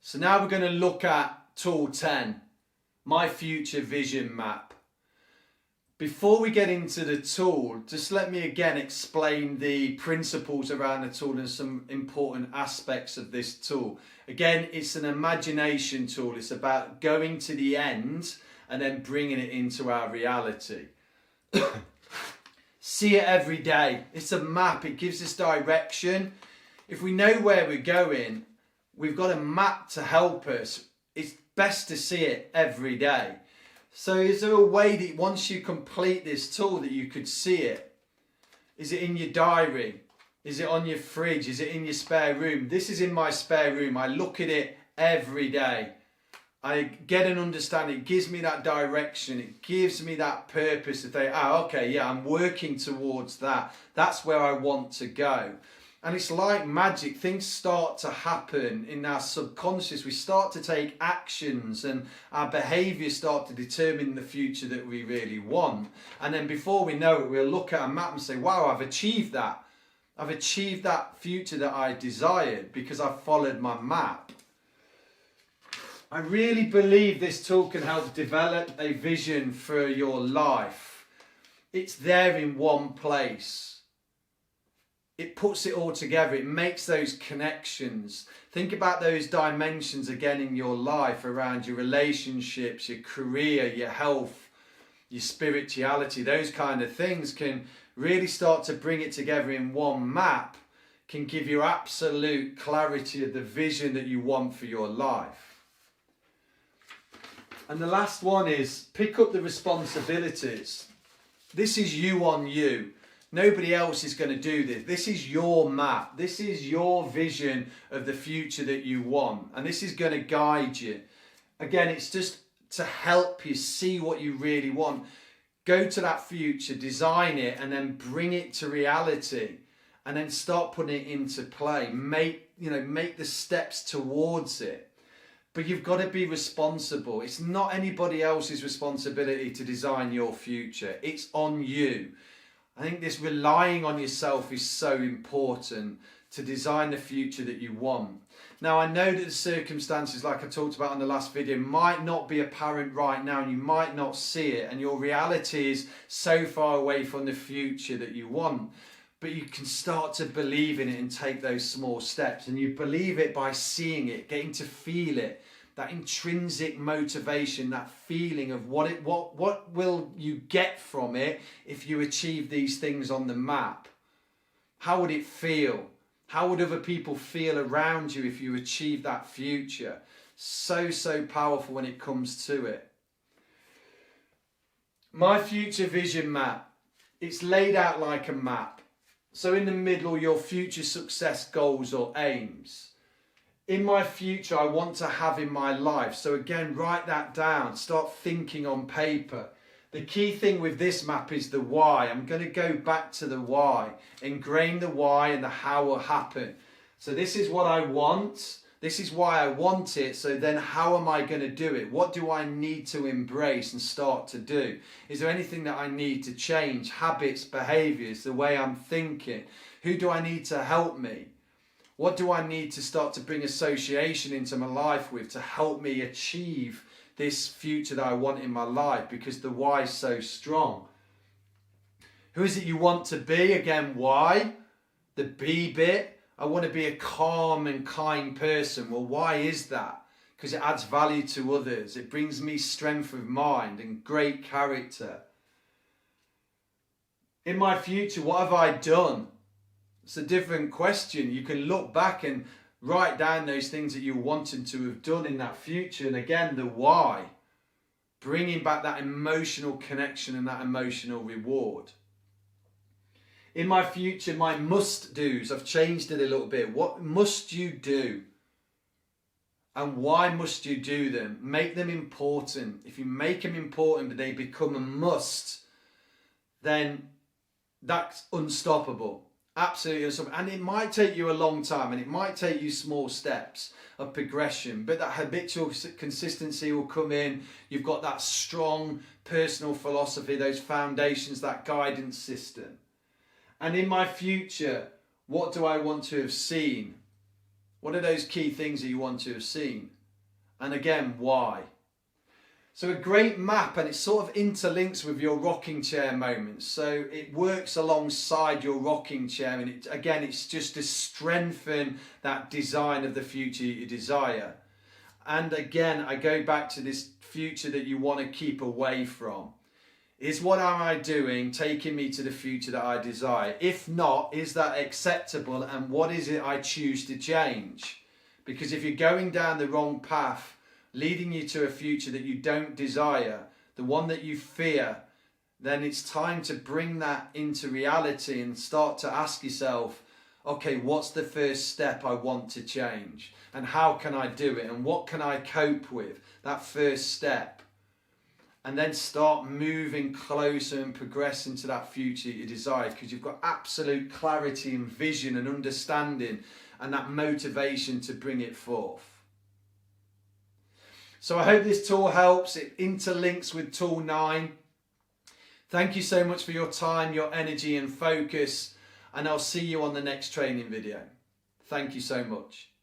So now we're going to look at tool 10, my future vision map. Before we get into the tool, just let me again explain the principles around the tool and some important aspects of this tool. Again, it's an imagination tool. It's about going to the end and then bringing it into our reality. See it every day. It's a map. It gives us direction. If we know where we're going, we've got a map to help us. It's best to see it every day. So is there a way that once you complete this tool that you could see it? Is it in your diary? Is it on your fridge? Is it in your spare room? This is in my spare room. I look at it every day. I get an understanding. It gives me that direction. It gives me that purpose to think, okay, yeah, I'm working towards that. That's where I want to go. And it's like magic. Things start to happen in our subconscious. We start to take actions and our behaviours start to determine the future that we really want. And then before we know it, we'll look at a map and say, wow, I've achieved that. I've achieved that future that I desired because I've followed my map. I really believe this tool can help develop a vision for your life. It's there in one place. It puts it all together. It makes those connections. Think about those dimensions again in your life around your relationships, your career, your health, your spirituality. Those kind of things can really start to bring it together in one map, can give you absolute clarity of the vision that you want for your life. And the last one is pick up the responsibilities. This is you on you. Nobody else is going to do this. This is your map. This is your vision of the future that you want. And this is going to guide you. Again, it's just to help you see what you really want. Go to that future, design it, and then bring it to reality. And then start putting it into play. Make the steps towards it. But you've got to be responsible. It's not anybody else's responsibility to design your future. It's on you. I think this relying on yourself is so important to design the future that you want. Now, I know that the circumstances, like I talked about in the last video, might not be apparent right now and you might not see it and your reality is so far away from the future that you want. But you can start to believe in it and take those small steps. And you believe it by seeing it, getting to feel it. That intrinsic motivation, that feeling of what will you get from it if you achieve these things on the map? How would it feel? How would other people feel around you if you achieve that future? So powerful when it comes to it. My future vision map, it's laid out like a map. So in the middle are your future success goals or aims. In my future, I want to have in my life. So again, write that down. Start thinking on paper. The key thing with this map is the why. I'm going to go back to the why. Ingrain the why and the how will happen. So this is what I want. This is why I want it. So then how am I going to do it? What do I need to embrace and start to do? Is there anything that I need to change? Habits, behaviors, the way I'm thinking? Who do I need to help me? What do I need to start to bring association into my life with to help me achieve this future that I want in my life? Because the why is so strong. Who is it you want to be? Again, why? The be bit. I want to be a calm and kind person. Well, why is that? Because it adds value to others. It brings me strength of mind and great character. In my future, what have I done? It's a different question. You can look back and write down those things that you're wanting to have done in that future. And again, the why. Bringing back that emotional connection and that emotional reward. In my future, my must-dos, I've changed it a little bit. What must you do? And why must you do them? Make them important. If you make them important but they become a must, then that's unstoppable. Absolutely. And it might take you a long time and it might take you small steps of progression, but that habitual consistency will come in. You've got that strong personal philosophy, those foundations, that guidance system. And in my future, what do I want to have seen? What are those key things that you want to have seen? And again, why? So a great map, and it sort of interlinks with your rocking chair moments. So it works alongside your rocking chair, and it's just to strengthen that design of the future you desire. And again, I go back to this future that you want to keep away from. Is what am I doing taking me to the future that I desire? If not, is that acceptable? And what is it I choose to change? Because if you're going down the wrong path, leading you to a future that you don't desire, the one that you fear, then it's time to bring that into reality and start to ask yourself, okay, what's the first step I want to change? And how can I do it? And what can I cope with? That first step. And then start moving closer and progressing to that future you desire, because you've got absolute clarity and vision and understanding and that motivation to bring it forth. So I hope this tool helps. It interlinks with tool 9. Thank you so much for your time, your energy and focus, and I'll see you on the next training video. Thank you so much.